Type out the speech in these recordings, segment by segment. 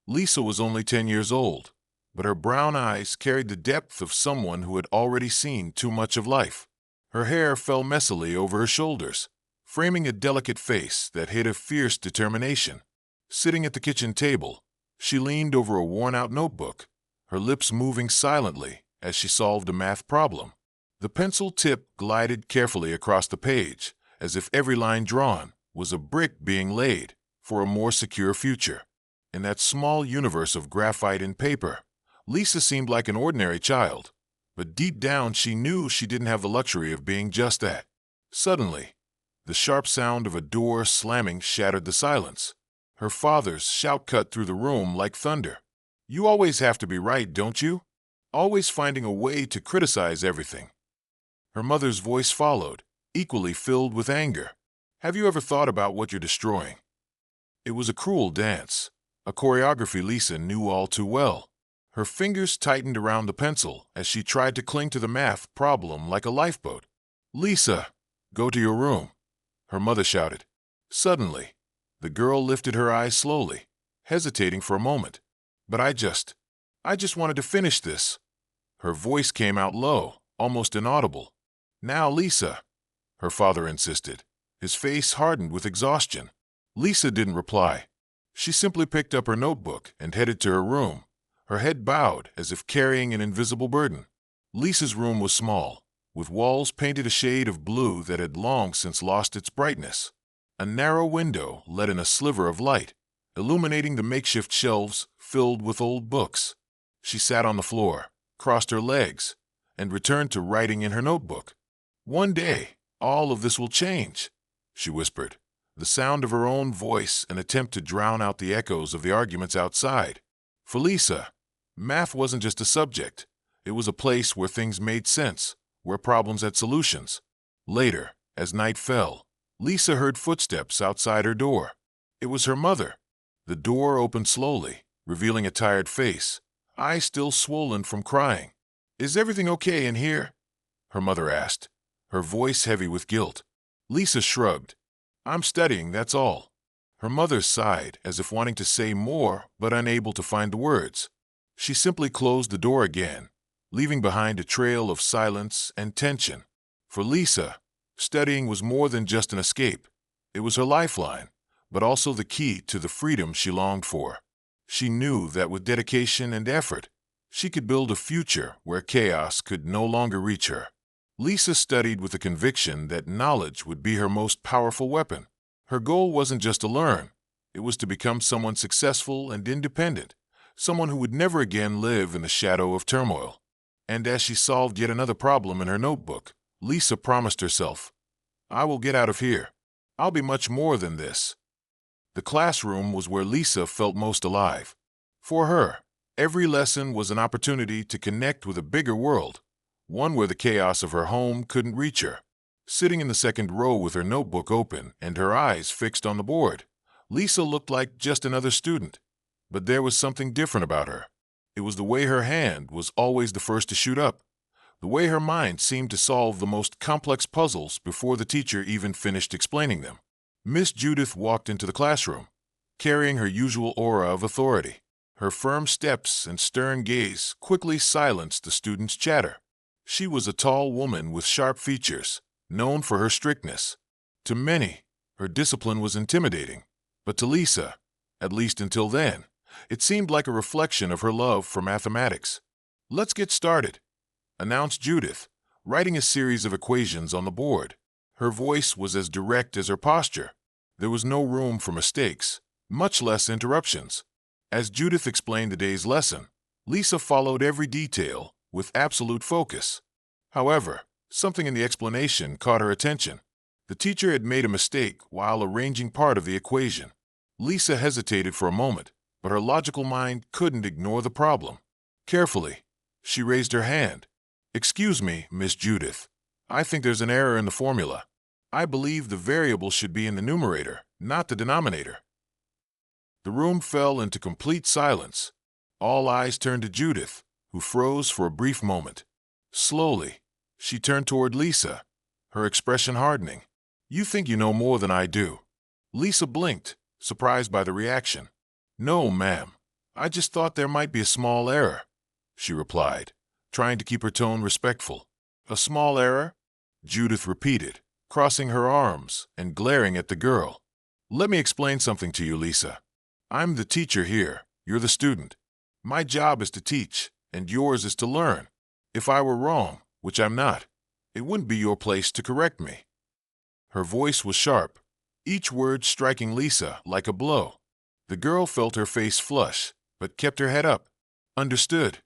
Lisa was only 10 years old, but her brown eyes carried the depth of someone who had already seen too much of life. Her hair fell messily over her shoulders, framing a delicate face that hid a fierce determination. Sitting at the kitchen table, she leaned over a worn-out notebook, her lips moving silently as she solved a math problem. The pencil tip glided carefully across the page, as if every line drawn was a brick being laid for a more secure future. In that small universe of graphite and paper, Lisa seemed like an ordinary child, but deep down she knew she didn't have the luxury of being just that. Suddenly, the sharp sound of a door slamming shattered the silence. Her father's shout cut through the room like thunder. "You always have to be right, don't you? Always finding a way to criticize everything." Her mother's voice followed, equally filled with anger. "Have you ever thought about what you're destroying?" It was a cruel dance, a choreography Lisa knew all too well. Her fingers tightened around the pencil as she tried to cling to the math problem like a lifeboat. "Lisa, go to your room," her mother shouted. Suddenly, the girl lifted her eyes slowly, hesitating for a moment. "But I just wanted to finish this." Her voice came out low, almost inaudible. "Now, Lisa," her father insisted. His face hardened with exhaustion. Lisa didn't reply. She simply picked up her notebook and headed to her room, her head bowed as if carrying an invisible burden. Lisa's room was small, with walls painted a shade of blue that had long since lost its brightness. A narrow window let in a sliver of light, illuminating the makeshift shelves filled with old books. She sat on the floor, crossed her legs, and returned to writing in her notebook. "One day, all of this will change," she whispered, the sound of her own voice an attempt to drown out the echoes of the arguments outside. For Lisa, math wasn't just a subject. It was a place where things made sense, where problems had solutions. Later, as night fell, Lisa heard footsteps outside her door. It was her mother. The door opened slowly, revealing a tired face, eyes still swollen from crying. "Is everything okay in here?" her mother asked, her voice heavy with guilt. Lisa shrugged. "I'm studying, that's all." Her mother sighed, as if wanting to say more but unable to find the words. She simply closed the door again, leaving behind a trail of silence and tension. For Lisa, studying was more than just an escape. It was her lifeline, but also the key to the freedom she longed for. She knew that with dedication and effort, she could build a future where chaos could no longer reach her. Lisa studied with the conviction that knowledge would be her most powerful weapon. Her goal wasn't just to learn. It was to become someone successful and independent, someone who would never again live in the shadow of turmoil. And as she solved yet another problem in her notebook, Lisa promised herself, "I will get out of here. I'll be much more than this." The classroom was where Lisa felt most alive. For her, every lesson was an opportunity to connect with a bigger world, one where the chaos of her home couldn't reach her. Sitting in the second row with her notebook open and her eyes fixed on the board, Lisa looked like just another student. But there was something different about her. It was the way her hand was always the first to shoot up, the way her mind seemed to solve the most complex puzzles before the teacher even finished explaining them. Miss Judith walked into the classroom, carrying her usual aura of authority. Her firm steps and stern gaze quickly silenced the students' chatter. She was a tall woman with sharp features, known for her strictness. To many, her discipline was intimidating, but to Lisa, at least until then, it seemed like a reflection of her love for mathematics. "Let's get started," announced Judith, writing a series of equations on the board. Her voice was as direct as her posture. There was no room for mistakes, much less interruptions. As Judith explained the day's lesson, Lisa followed every detail with absolute focus. However, something in the explanation caught her attention. The teacher had made a mistake while arranging part of the equation. Lisa hesitated for a moment, but her logical mind couldn't ignore the problem. Carefully, she raised her hand. "Excuse me, Miss Judith. I think there's an error in the formula. I believe the variable should be in the numerator, not the denominator." The room fell into complete silence. All eyes turned to Judith, who froze for a brief moment. Slowly, she turned toward Lisa, her expression hardening. "You think you know more than I do." Lisa blinked, surprised by the reaction. "No, ma'am. I just thought there might be a small error, she replied, trying to keep her tone respectful. A small error? Judith repeated, crossing her arms and glaring at the girl. Let me explain something to you, Lisa. I'm the teacher here. You're the student. My job is to teach, and yours is to learn. If I were wrong, which I'm not, it wouldn't be your place to correct me. Her voice was sharp, each word striking Lisa like a blow. The girl felt her face flush, but kept her head up. Understood,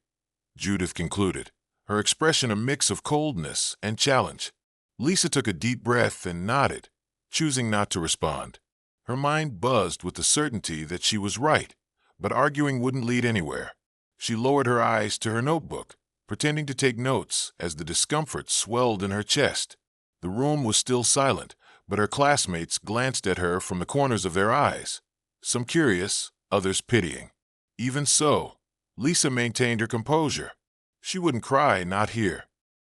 Judith concluded, her expression a mix of coldness and challenge. Lisa took a deep breath and nodded, choosing not to respond. Her mind buzzed with the certainty that she was right, but arguing wouldn't lead anywhere. She lowered her eyes to her notebook, pretending to take notes as the discomfort swelled in her chest. The room was still silent, but her classmates glanced at her from the corners of their eyes, some curious, others pitying. Even so, Lisa maintained her composure. She wouldn't cry, not here.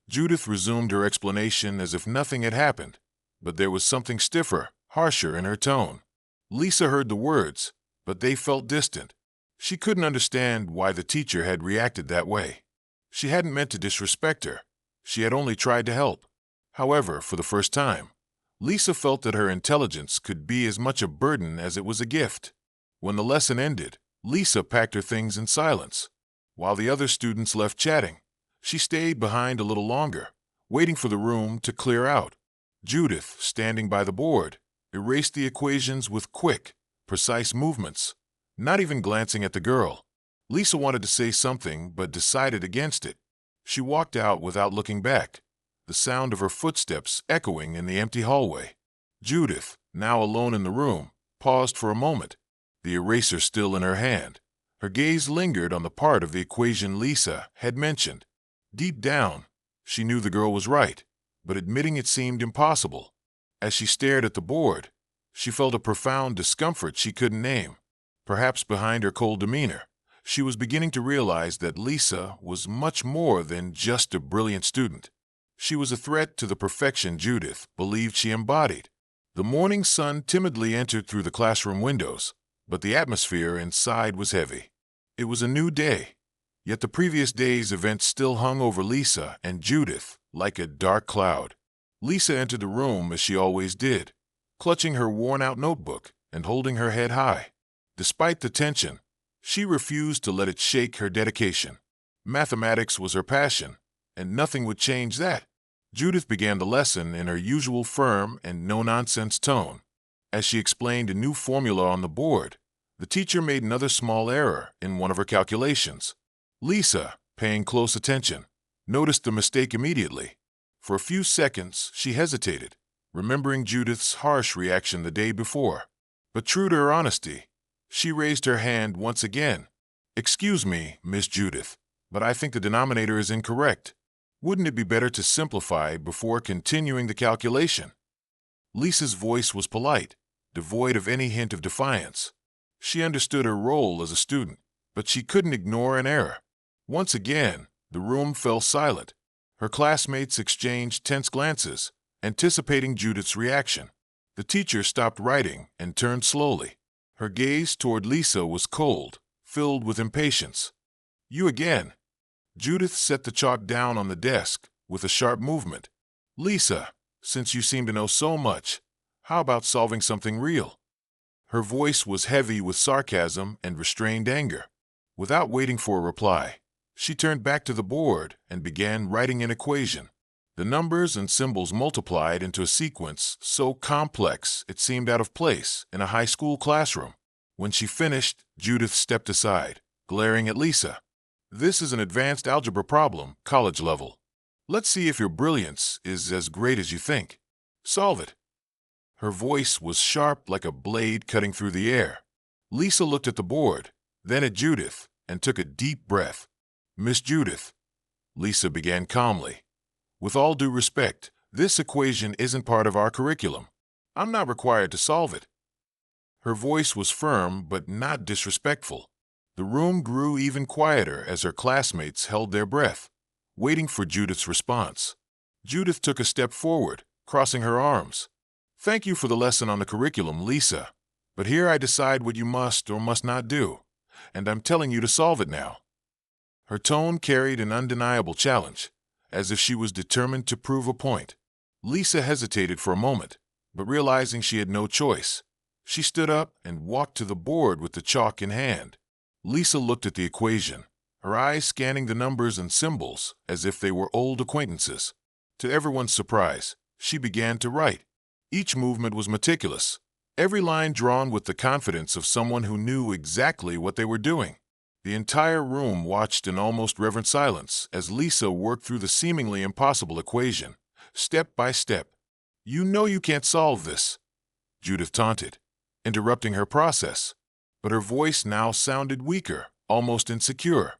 Judith resumed her explanation as if nothing had happened, but there was something stiffer, harsher in her tone. Lisa heard the words, but they felt distant. She couldn't understand why the teacher had reacted that way. She hadn't meant to disrespect her. She had only tried to help. However, for the first time, Lisa felt that her intelligence could be as much a burden as it was a gift. When the lesson ended, Lisa packed her things in silence. While the other students left chatting, she stayed behind a little longer, waiting for the room to clear out. Judith, standing by the board, erased the equations with quick, precise movements, not even glancing at the girl. Lisa wanted to say something, but decided against it. She walked out without looking back, the sound of her footsteps echoing in the empty hallway. Judith, now alone in the room, paused for a moment, the eraser still in her hand. Her gaze lingered on the part of the equation Lisa had mentioned. Deep down, she knew the girl was right, but admitting it seemed impossible. As she stared at the board, she felt a profound discomfort she couldn't name. Perhaps behind her cold demeanor, she was beginning to realize that Lisa was much more than just a brilliant student. She was a threat to the perfection Judith believed she embodied. The morning sun timidly entered through the classroom windows, but the atmosphere inside was heavy. It was a new day, yet the previous day's events still hung over Lisa and Judith like a dark cloud. Lisa entered the room as she always did, clutching her worn-out notebook and holding her head high. Despite the tension, she refused to let it shake her dedication. Mathematics was her passion, and nothing would change that. Judith began the lesson in her usual firm and no-nonsense tone. As she explained a new formula on the board, the teacher made another small error in one of her calculations. Lisa, paying close attention, noticed the mistake immediately. For a few seconds, she hesitated, remembering Judith's harsh reaction the day before. But true to her honesty, she raised her hand once again. "Excuse me, Miss Judith, but I think the denominator is incorrect. Wouldn't it be better to simplify before continuing the calculation?" Lisa's voice was polite, devoid of any hint of defiance. She understood her role as a student, but she couldn't ignore an error. Once again, the room fell silent. Her classmates exchanged tense glances, anticipating Judith's reaction. The teacher stopped writing and turned slowly. Her gaze toward Lisa was cold, filled with impatience. "You again." Judith set the chalk down on the desk with a sharp movement. "Lisa, since you seem to know so much, how about solving something real?" Her voice was heavy with sarcasm and restrained anger. Without waiting for a reply, she turned back to the board and began writing an equation. The numbers and symbols multiplied into a sequence so complex it seemed out of place in a high school classroom. When she finished, Judith stepped aside, glaring at Lisa. "This is an advanced algebra problem, college level. Let's see if your brilliance is as great as you think. Solve it." Her voice was sharp like a blade cutting through the air. Lisa looked at the board, then at Judith, and took a deep breath. "Miss Judith," Lisa began calmly, "with all due respect, this equation isn't part of our curriculum. I'm not required to solve it." Her voice was firm but not disrespectful. The room grew even quieter as her classmates held their breath, waiting for Judith's response. Judith took a step forward, crossing her arms. "Thank you for the lesson on the curriculum, Lisa, but here I decide what you must or must not do. and I'm telling you to solve it now." Her tone carried an undeniable challenge, as if she was determined to prove a point. Lisa hesitated for a moment, but realizing she had no choice, she stood up and walked to the board with the chalk in hand. Lisa looked at the equation, her eyes scanning the numbers and symbols as if they were old acquaintances. To everyone's surprise, she began to write. Each movement was meticulous, every line drawn with the confidence of someone who knew exactly what they were doing. The entire room watched in almost reverent silence as Lisa worked through the seemingly impossible equation, step by step. "You know you can't solve this," Judith taunted, interrupting her process. But her voice now sounded weaker, almost insecure.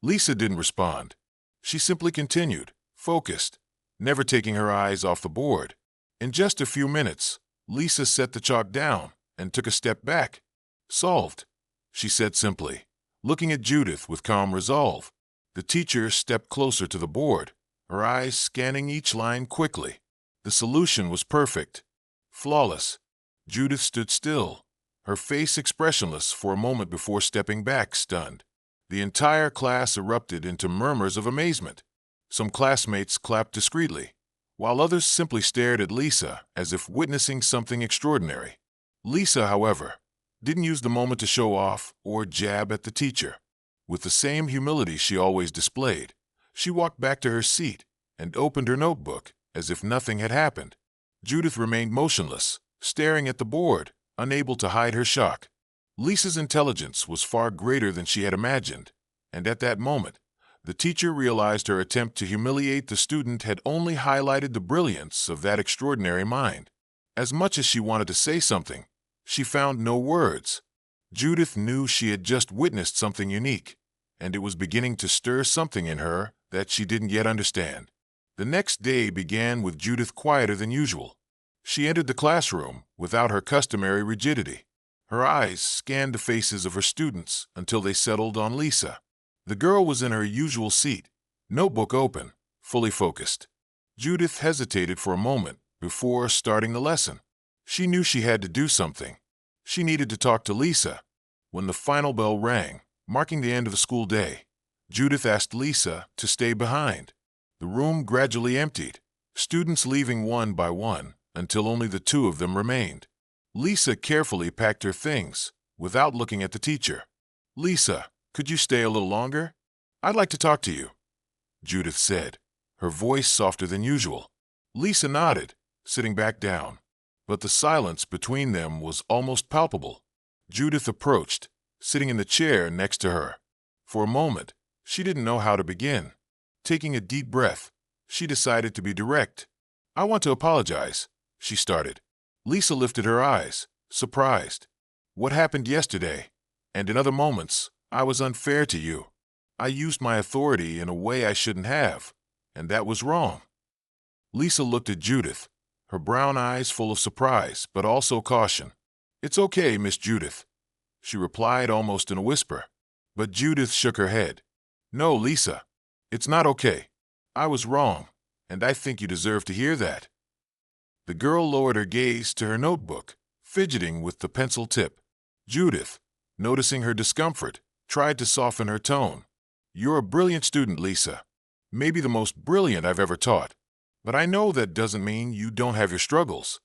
Lisa didn't respond. She simply continued, focused, never taking her eyes off the board. In just a few minutes, Lisa set the chalk down and took a step back. "Solved," she said simply, looking at Judith with calm resolve. The teacher stepped closer to the board, her eyes scanning each line quickly. The solution was perfect, flawless. Judith stood still, her face expressionless for a moment before stepping back, stunned. The entire class erupted into murmurs of amazement. Some classmates clapped discreetly, while others simply stared at Lisa as if witnessing something extraordinary. Lisa, however, didn't use the moment to show off or jab at the teacher. With the same humility she always displayed, she walked back to her seat and opened her notebook as if nothing had happened. Judith remained motionless, staring at the board, unable to hide her shock. Lisa's intelligence was far greater than she had imagined, and at that moment, the teacher realized her attempt to humiliate the student had only highlighted the brilliance of that extraordinary mind. As much as she wanted to say something, she found no words. Judith knew she had just witnessed something unique, and it was beginning to stir something in her that she didn't yet understand. The next day began with Judith quieter than usual. She entered the classroom without her customary rigidity. Her eyes scanned the faces of her students until they settled on Lisa. The girl was in her usual seat, notebook open, fully focused. Judith hesitated for a moment before starting the lesson. She knew she had to do something. She needed to talk to Lisa. When the final bell rang, marking the end of the school day, Judith asked Lisa to stay behind. The room gradually emptied, students leaving one by one until only the two of them remained. Lisa carefully packed her things without looking at the teacher. "Lisa, could you stay a little longer? I'd like to talk to you," Judith said, her voice softer than usual. Lisa nodded, sitting back down, but the silence between them was almost palpable. Judith approached, sitting in the chair next to her. For a moment, she didn't know how to begin. Taking a deep breath, she decided to be direct. "I want to apologize," she started. Lisa lifted her eyes, surprised. "What happened yesterday, and in other moments, I was unfair to you. I used my authority in a way I shouldn't have, and that was wrong." Lisa looked at Judith, her brown eyes full of surprise but also caution. "It's okay, Miss Judith," she replied almost in a whisper. But Judith shook her head. "No, Lisa, it's not okay. I was wrong, and I think you deserve to hear that." The girl lowered her gaze to her notebook, fidgeting with the pencil tip. Judith, noticing her discomfort, tried to soften her tone. "You're a brilliant student, Lisa. Maybe the most brilliant I've ever taught. But I know that doesn't mean you don't have your struggles.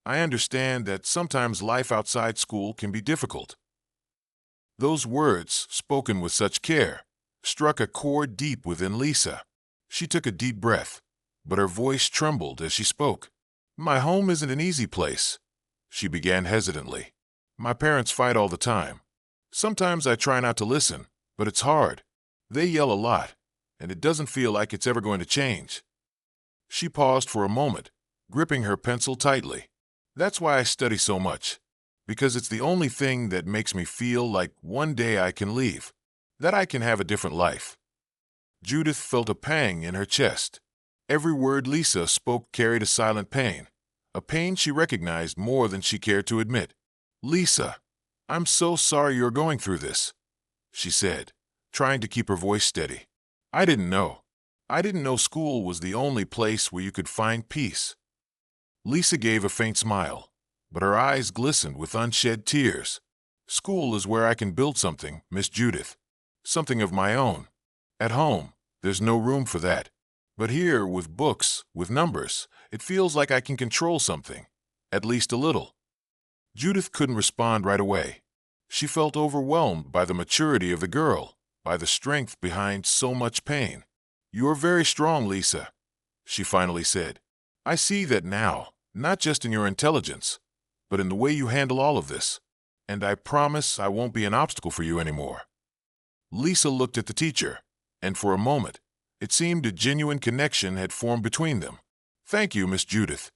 I understand that sometimes life outside school can be difficult." Those words, spoken with such care, struck a chord deep within Lisa. She took a deep breath, but her voice trembled as she spoke. "My home isn't an easy place," she began hesitantly. "My parents fight all the time. Sometimes I try not to listen, but it's hard. They yell a lot, and it doesn't feel like it's ever going to change." She paused for a moment, gripping her pencil tightly. "That's why I study so much, because it's the only thing that makes me feel like one day I can leave, that I can have a different life." Judith felt a pang in her chest. Every word Lisa spoke carried a silent pain, a pain she recognized more than she cared to admit. "Lisa, I'm so sorry you're going through this," she said, trying to keep her voice steady. I didn't know school was the only place where you could find peace." Lisa gave a faint smile, but her eyes glistened with unshed tears. School is where I can build something, Miss Judith. Something of my own. At home, there's no room for that. But here, with books, with numbers, it feels like I can control something. At least a little. Judith couldn't respond right away. She felt overwhelmed by the maturity of the girl, by the strength behind so much pain. "You're very strong, Lisa," she finally said. "I see that now, not just in your intelligence, but in the way you handle all of this. And I promise I won't be an obstacle for you anymore." Lisa looked at the teacher, and for a moment, it seemed a genuine connection had formed between them. "Thank you, Miss Judith,"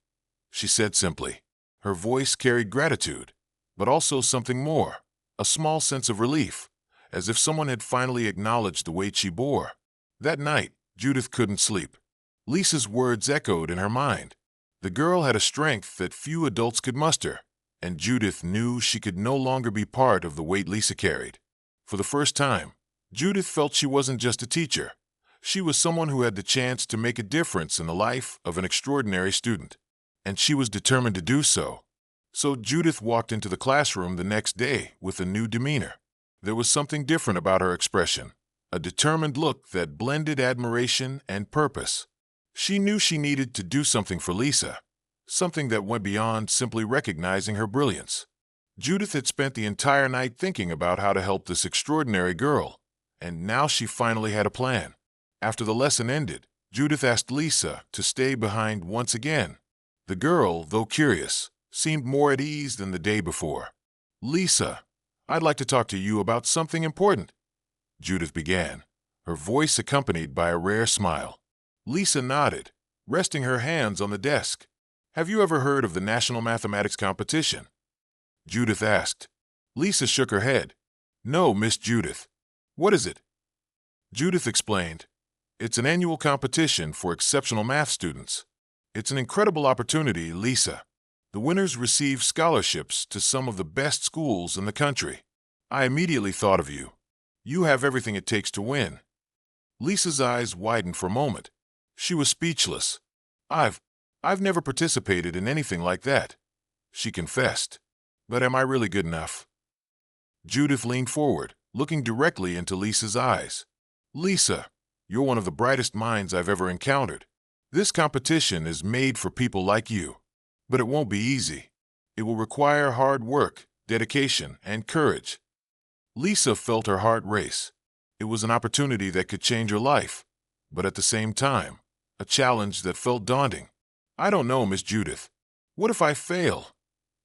she said simply. Her voice carried gratitude, but also something more, a small sense of relief, as if someone had finally acknowledged the weight she bore. That night, Judith couldn't sleep. Lisa's words echoed in her mind. The girl had a strength that few adults could muster, and Judith knew she could no longer be part of the weight Lisa carried. For the first time, Judith felt she wasn't just a teacher. She was someone who had the chance to make a difference in the life of an extraordinary student. And she was determined to do so. So Judith walked into the classroom the next day with a new demeanor. There was something different about her expression, a determined look that blended admiration and purpose. She knew she needed to do something for Lisa, something that went beyond simply recognizing her brilliance. Judith had spent the entire night thinking about how to help this extraordinary girl, and now she finally had a plan. After the lesson ended, Judith asked Lisa to stay behind once again. The girl, though curious, seemed more at ease than the day before. "Lisa, I'd like to talk to you about something important," Judith began, her voice accompanied by a rare smile. Lisa nodded, resting her hands on the desk. "Have you ever heard of the National Mathematics Competition?" Judith asked. Lisa shook her head. "No, Miss Judith. What is it?" Judith explained. "It's an annual competition for exceptional math students. It's an incredible opportunity, Lisa. The winners receive scholarships to some of the best schools in the country. I immediately thought of you. You have everything it takes to win." Lisa's eyes widened for a moment. She was speechless. I've never participated in anything like that," she confessed. "But am I really good enough?" Judith leaned forward, looking directly into Lisa's eyes. "Lisa, you're one of the brightest minds I've ever encountered. This competition is made for people like you. But it won't be easy. It will require hard work, dedication, and courage." Lisa felt her heart race. It was an opportunity that could change her life, but at the same time, a challenge that felt daunting. "I don't know, Miss Judith. What if I fail?"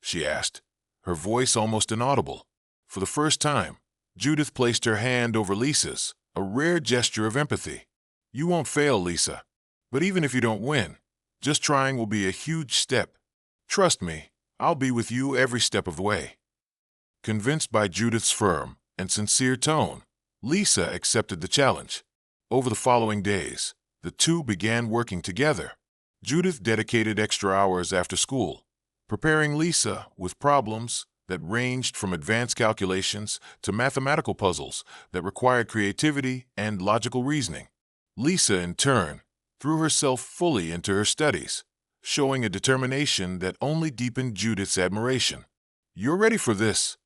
she asked, her voice almost inaudible. For the first time, Judith placed her hand over Lisa's, a rare gesture of empathy. "You won't fail, Lisa. But even if you don't win, just trying will be a huge step. Trust me, I'll be with you every step of the way." Convinced by Judith's firm and sincere tone, Lisa accepted the challenge. Over the following days, the two began working together. Judith dedicated extra hours after school, preparing Lisa with problems that ranged from advanced calculations to mathematical puzzles that required creativity and logical reasoning. Lisa, in turn, threw herself fully into her studies, showing a determination that only deepened Judith's admiration. "You're ready for this,"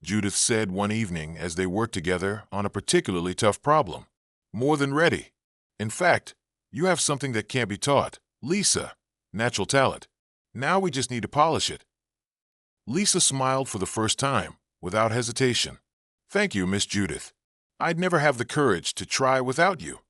Judith said one evening as they worked together on a particularly tough problem. "More than ready. In fact, you have something that can't be taught, Lisa, natural talent. Now we just need to polish it." Lisa smiled for the first time, without hesitation. "Thank you, Miss Judith. I'd never have the courage to try without you."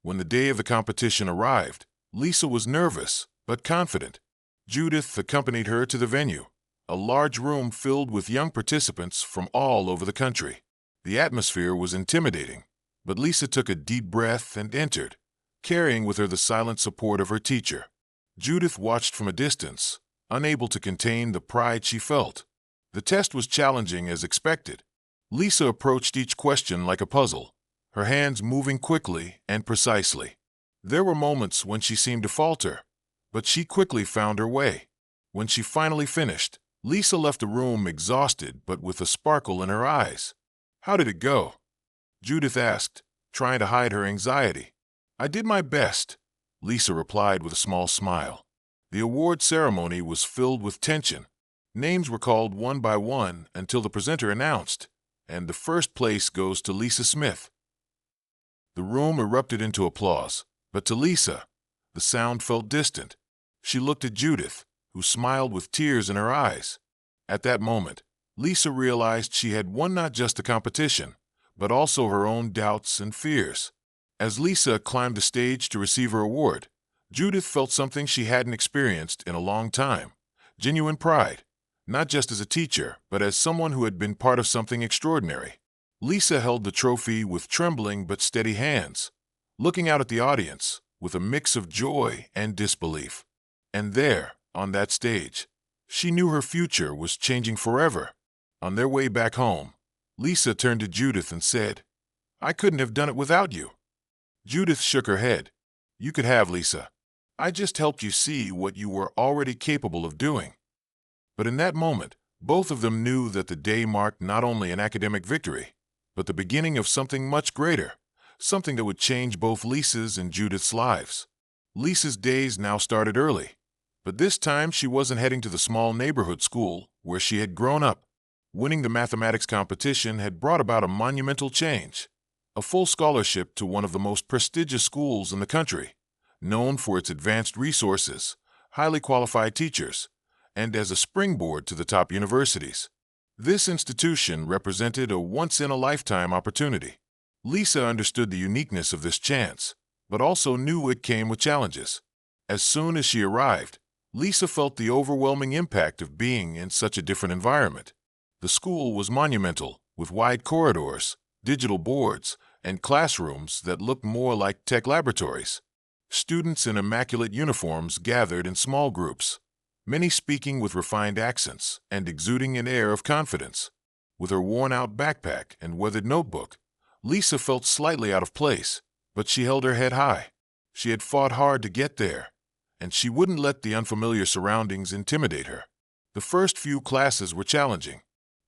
When the day of the competition arrived, Lisa was nervous, but confident. Judith accompanied her to the venue, a large room filled with young participants from all over the country. The atmosphere was intimidating, but Lisa took a deep breath and entered, carrying with her the silent support of her teacher. Judith watched from a distance, unable to contain the pride she felt. The test was challenging as expected. Lisa approached each question like a puzzle, her hands moving quickly and precisely. There were moments when she seemed to falter, but she quickly found her way. When she finally finished, Lisa left the room exhausted but with a sparkle in her eyes. "How did it go?" Judith asked, trying to hide her anxiety. "I did my best," Lisa replied with a small smile. The award ceremony was filled with tension. Names were called one by one until the presenter announced, and the first place goes to Lisa Smith. The room erupted into applause, but to Lisa, the sound felt distant. She looked at Judith, who smiled with tears in her eyes. At that moment, Lisa realized she had won not just the competition, but also her own doubts and fears. As Lisa climbed the stage to receive her award, Judith felt something she hadn't experienced in a long time: genuine pride, not just as a teacher, but as someone who had been part of something extraordinary. Lisa held the trophy with trembling but steady hands, looking out at the audience with a mix of joy and disbelief. And there, on that stage, she knew her future was changing forever. On their way back home, Lisa turned to Judith and said, "I couldn't have done it without you." Judith shook her head. "You could have, Lisa. I just helped you see what you were already capable of doing." But in that moment, both of them knew that the day marked not only an academic victory, but the beginning of something much greater, something that would change both Lisa's and Judith's lives. Lisa's days now started early, but this time she wasn't heading to the small neighborhood school where she had grown up. Winning the mathematics competition had brought about a monumental change: a full scholarship to one of the most prestigious schools in the country, known for its advanced resources, highly qualified teachers, and as a springboard to the top universities. This institution represented a once-in-a-lifetime opportunity. Lisa understood the uniqueness of this chance, but also knew it came with challenges. As soon as she arrived, Lisa felt the overwhelming impact of being in such a different environment. The school was monumental, with wide corridors, digital boards, and classrooms that looked more like tech laboratories. Students in immaculate uniforms gathered in small groups, many speaking with refined accents and exuding an air of confidence. With her worn-out backpack and weathered notebook, Lisa felt slightly out of place, but she held her head high. She had fought hard to get there, and she wouldn't let the unfamiliar surroundings intimidate her. The first few classes were challenging.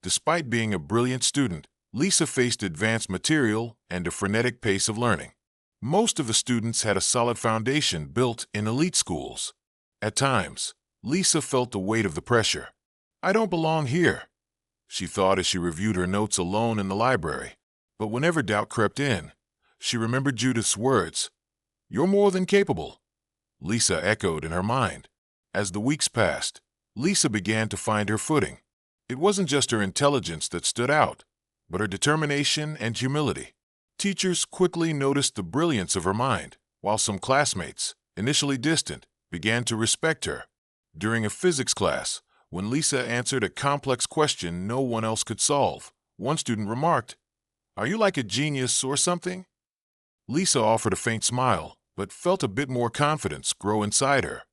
Despite being a brilliant student, Lisa faced advanced material and a frenetic pace of learning. Most of the students had a solid foundation built in elite schools. At times, Lisa felt the weight of the pressure. "I don't belong here," she thought as she reviewed her notes alone in the library. But whenever doubt crept in, she remembered Judith's words, "You're more than capable." Lisa echoed in her mind. As the weeks passed, Lisa began to find her footing. It wasn't just her intelligence that stood out, but her determination and humility. Teachers quickly noticed the brilliance of her mind, while some classmates, initially distant, began to respect her. During a physics class, when Lisa answered a complex question no one else could solve, one student remarked, "Are you like a genius or something?" Lisa offered a faint smile, but felt a bit more confidence grow inside her.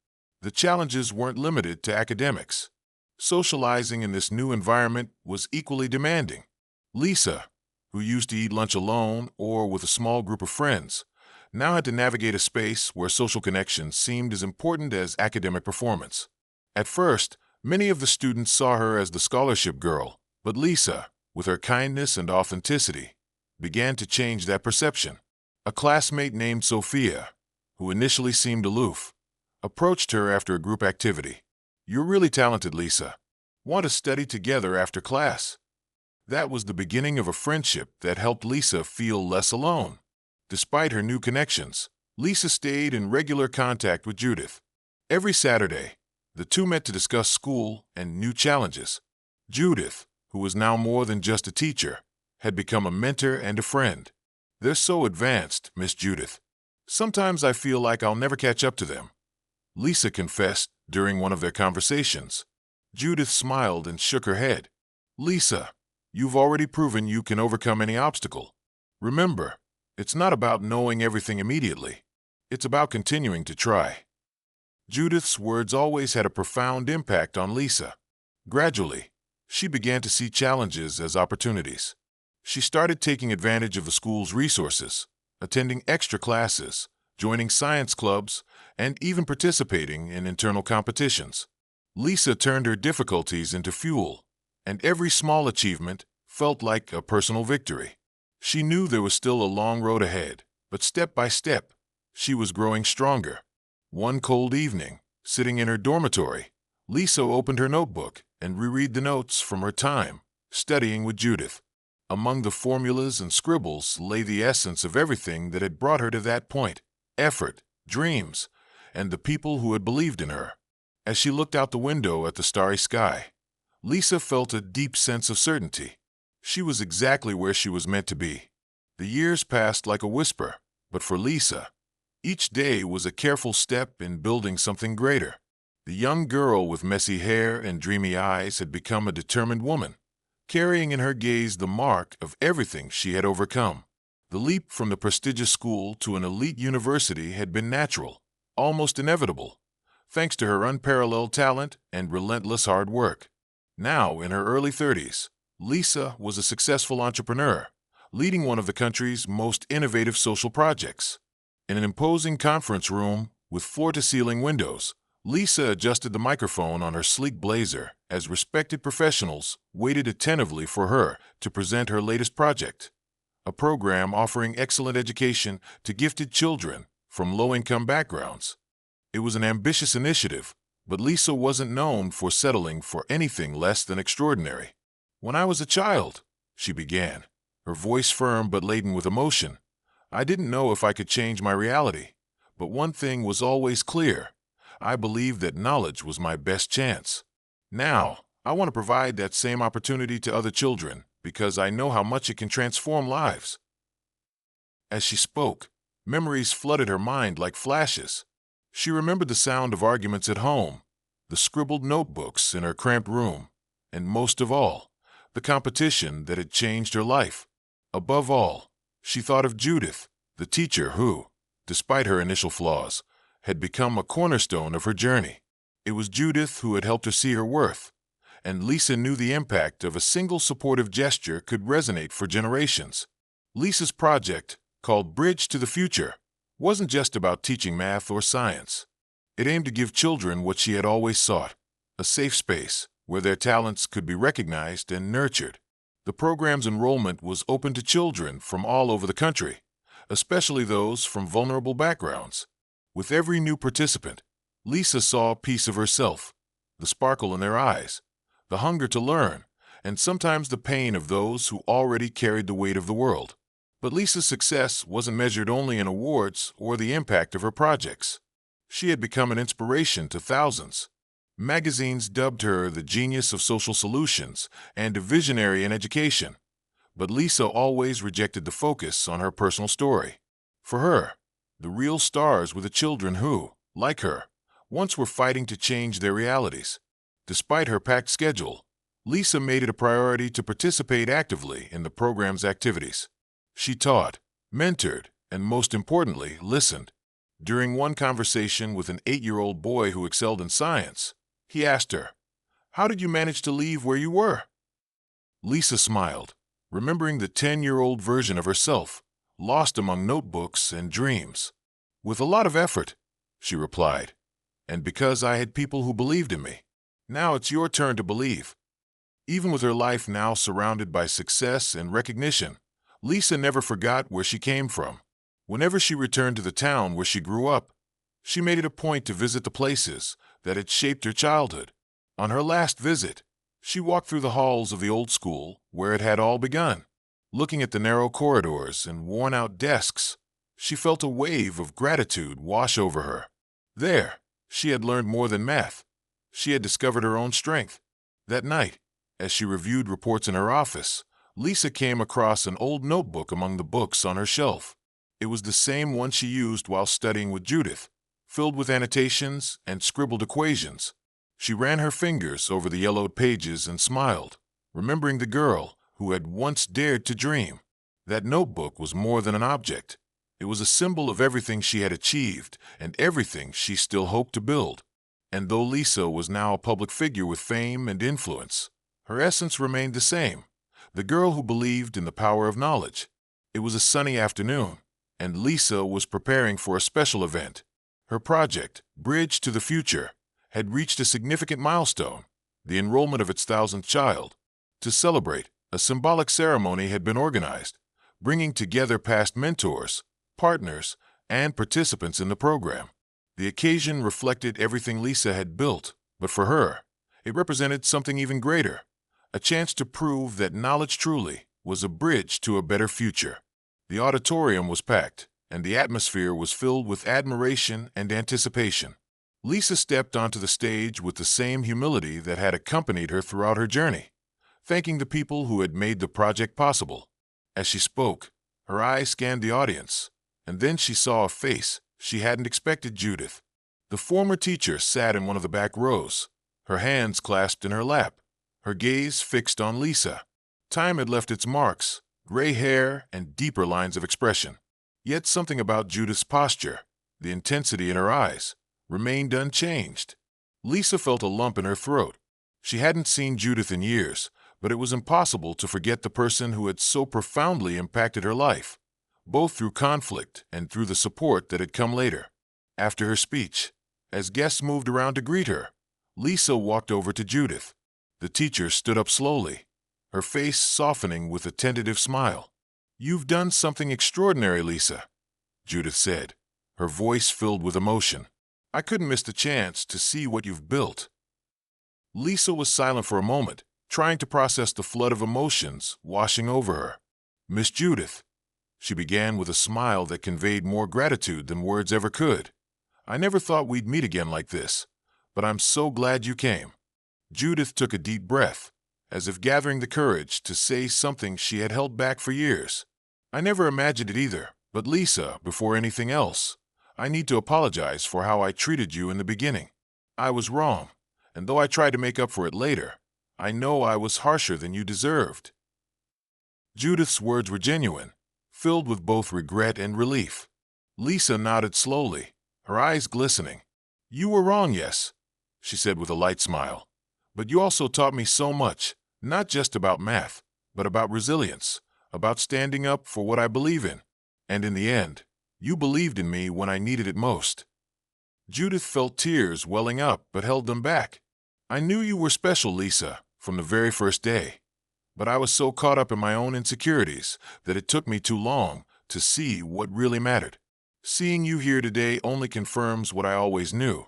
The challenges weren't limited to academics. Socializing in this new environment was equally demanding. Lisa, who used to eat lunch alone or with a small group of friends, now had to navigate a space where social connections seemed as important as academic performance. At first, many of the students saw her as the scholarship girl, but Lisa, with her kindness and authenticity, began to change that perception. A classmate named Sophia, who initially seemed aloof, approached her after a group activity. "You're really talented, Lisa. Want to study together after class?" That was the beginning of a friendship that helped Lisa feel less alone. Despite her new connections, Lisa stayed in regular contact with Judith. Every Saturday, the two met to discuss school and new challenges. Judith, who was now more than just a teacher, had become a mentor and a friend. "They're so advanced, Miss Judith. Sometimes I feel like I'll never catch up to them," Lisa confessed during one of their conversations. Judith smiled and shook her head. "Lisa, you've already proven you can overcome any obstacle. Remember, it's not about knowing everything immediately. It's about continuing to try." Judith's words always had a profound impact on Lisa. Gradually, she began to see challenges as opportunities. She started taking advantage of the school's resources, attending extra classes, joining science clubs, and even participating in internal competitions. Lisa turned her difficulties into fuel, and every small achievement felt like a personal victory. She knew there was still a long road ahead, but step by step, she was growing stronger. One cold evening, sitting in her dormitory, Lisa opened her notebook and reread the notes from her time studying with Judith. Among the formulas and scribbles lay the essence of everything that had brought her to that point: effort, dreams, and the people who had believed in her. As she looked out the window at the starry sky, Lisa felt a deep sense of certainty. She was exactly where she was meant to be. The years passed like a whisper, but for Lisa, each day was a careful step in building something greater. The young girl with messy hair and dreamy eyes had become a determined woman, carrying in her gaze the mark of everything she had overcome. The leap from the prestigious school to an elite university had been natural, almost inevitable, thanks to her unparalleled talent and relentless hard work. Now, in her early 30s, Lisa was a successful entrepreneur, leading one of the country's most innovative social projects. In an imposing conference room with floor-to-ceiling windows, Lisa adjusted the microphone on her sleek blazer as respected professionals waited attentively for her to present her latest project, a program offering excellent education to gifted children from low-income backgrounds. It was an ambitious initiative, but Lisa wasn't known for settling for anything less than extraordinary. "When I was a child," she began, her voice firm but laden with emotion, "I didn't know if I could change my reality, but one thing was always clear. I believed that knowledge was my best chance. Now, I want to provide that same opportunity to other children because I know how much it can transform lives." As she spoke, memories flooded her mind like flashes. She remembered the sound of arguments at home, the scribbled notebooks in her cramped room, and most of all, the competition that had changed her life. Above all, she thought of Judith, the teacher who, despite her initial flaws, had become a cornerstone of her journey. It was Judith who had helped her see her worth, and Lisa knew the impact of a single supportive gesture could resonate for generations. Lisa's project, called Bridge to the Future, wasn't just about teaching math or science. It aimed to give children what she had always sought: a safe space where their talents could be recognized and nurtured. The program's enrollment was open to children from all over the country, especially those from vulnerable backgrounds. With every new participant, Lisa saw a piece of herself, the sparkle in their eyes, the hunger to learn, and sometimes the pain of those who already carried the weight of the world. But Lisa's success wasn't measured only in awards or the impact of her projects. She had become an inspiration to thousands. Magazines dubbed her the genius of social solutions and a visionary in education. But Lisa always rejected the focus on her personal story. For her, the real stars were the children who, like her, once were fighting to change their realities. Despite her packed schedule, Lisa made it a priority to participate actively in the program's activities. She taught, mentored, and most importantly, listened. During one conversation with an 8-year-old boy who excelled in science, he asked her, "How did you manage to leave where you were?" Lisa smiled, remembering the 10-year-old version of herself, lost among notebooks and dreams. "With a lot of effort," she replied, "and because I had people who believed in me. Now it's your turn to believe." Even with her life now surrounded by success and recognition, Lisa never forgot where she came from. Whenever she returned to the town where she grew up, she made it a point to visit the places that had shaped her childhood. On her last visit, she walked through the halls of the old school where it had all begun. Looking at the narrow corridors and worn-out desks, she felt a wave of gratitude wash over her. There, she had learned more than math. She had discovered her own strength. That night, as she reviewed reports in her office, Lisa came across an old notebook among the books on her shelf. It was the same one she used while studying with Judith, filled with annotations and scribbled equations. She ran her fingers over the yellowed pages and smiled, remembering the girl who had once dared to dream. That notebook was more than an object. It was a symbol of everything she had achieved and everything she still hoped to build. And though Lisa was now a public figure with fame and influence, her essence remained the same: the girl who believed in the power of knowledge. It was a sunny afternoon, and Lisa was preparing for a special event. Her project, Bridge to the Future, had reached a significant milestone, the enrollment of its 1,000th child. To celebrate, a symbolic ceremony had been organized, bringing together past mentors, partners, and participants in the program. The occasion reflected everything Lisa had built, But for her, it represented something even greater, a chance to prove that knowledge truly was a bridge to a better future. The auditorium was packed, and the atmosphere was filled with admiration and anticipation. Lisa stepped onto the stage with the same humility that had accompanied her throughout her journey, thanking the people who had made the project possible. As she spoke, her eyes scanned the audience, and then she saw a face she hadn't expected: Judith. The former teacher sat in one of the back rows, her hands clasped in her lap, her gaze fixed on Lisa. Time had left its marks, gray hair and deeper lines of expression. Yet something about Judith's posture, the intensity in her eyes, remained unchanged. Lisa felt a lump in her throat. She hadn't seen Judith in years, but it was impossible to forget the person who had so profoundly impacted her life, both through conflict and through the support that had come later. After her speech, as guests moved around to greet her, Lisa walked over to Judith. The teacher stood up slowly, her face softening with a tentative smile. "You've done something extraordinary, Lisa," Judith said, her voice filled with emotion. "I couldn't miss the chance to see what you've built." Lisa was silent for a moment, trying to process the flood of emotions washing over her. "Miss Judith," she began with a smile that conveyed more gratitude than words ever could, "I never thought we'd meet again like this, but I'm so glad you came." Judith took a deep breath, as if gathering the courage to say something she had held back for years. "I never imagined it either, but Lisa, before anything else, I need to apologize for how I treated you in the beginning. I was wrong, and though I tried to make up for it later, I know I was harsher than you deserved." Judith's words were genuine, filled with both regret and relief. Lisa nodded slowly, her eyes glistening. "You were wrong, yes," she said with a light smile. "But you also taught me so much, not just about math, but about resilience, about standing up for what I believe in. And in the end, you believed in me when I needed it most." Judith felt tears welling up but held them back. "I knew you were special, Lisa, from the very first day. But I was so caught up in my own insecurities that it took me too long to see what really mattered. Seeing you here today only confirms what I always knew.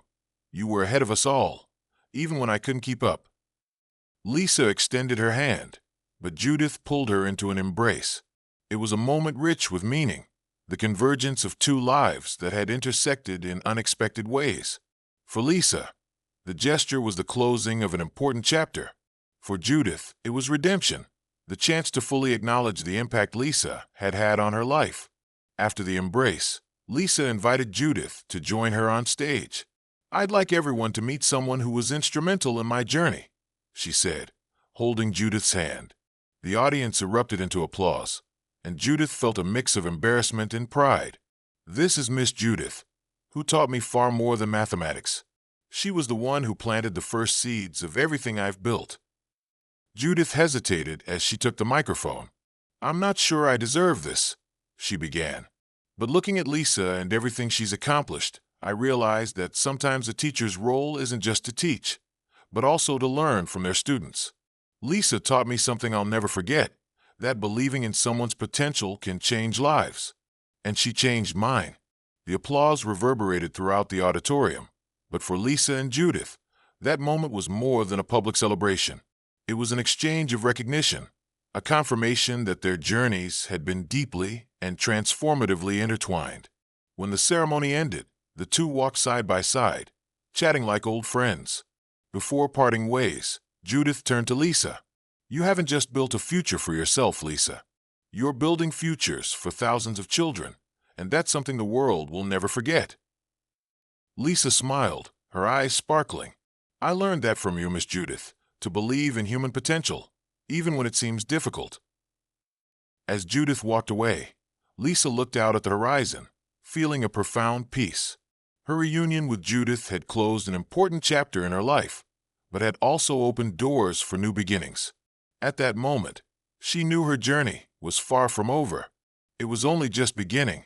You were ahead of us all, even when I couldn't keep up." Lisa extended her hand, but Judith pulled her into an embrace. It was a moment rich with meaning, the convergence of two lives that had intersected in unexpected ways. For Lisa, the gesture was the closing of an important chapter. For Judith, it was redemption, the chance to fully acknowledge the impact Lisa had had on her life. After the embrace, Lisa invited Judith to join her on stage. "I'd like everyone to meet someone who was instrumental in my journey," she said, holding Judith's hand. The audience erupted into applause, and Judith felt a mix of embarrassment and pride. "This is Miss Judith, who taught me far more than mathematics. She was the one who planted the first seeds of everything I've built." Judith hesitated as she took the microphone. "I'm not sure I deserve this," she began. "But looking at Lisa and everything she's accomplished, I realized that sometimes a teacher's role isn't just to teach, but also to learn from their students. Lisa taught me something I'll never forget, that believing in someone's potential can change lives. And she changed mine." The applause reverberated throughout the auditorium, but for Lisa and Judith, that moment was more than a public celebration. It was an exchange of recognition, a confirmation that their journeys had been deeply and transformatively intertwined. When the ceremony ended, the two walked side by side, chatting like old friends. Before parting ways, Judith turned to Lisa. "You haven't just built a future for yourself, Lisa. You're building futures for thousands of children, and that's something the world will never forget." Lisa smiled, her eyes sparkling. "I learned that from you, Miss Judith, to believe in human potential, even when it seems difficult." As Judith walked away, Lisa looked out at the horizon, feeling a profound peace. Her reunion with Judith had closed an important chapter in her life, but had also opened doors for new beginnings. At that moment, she knew her journey was far from over. It was only just beginning.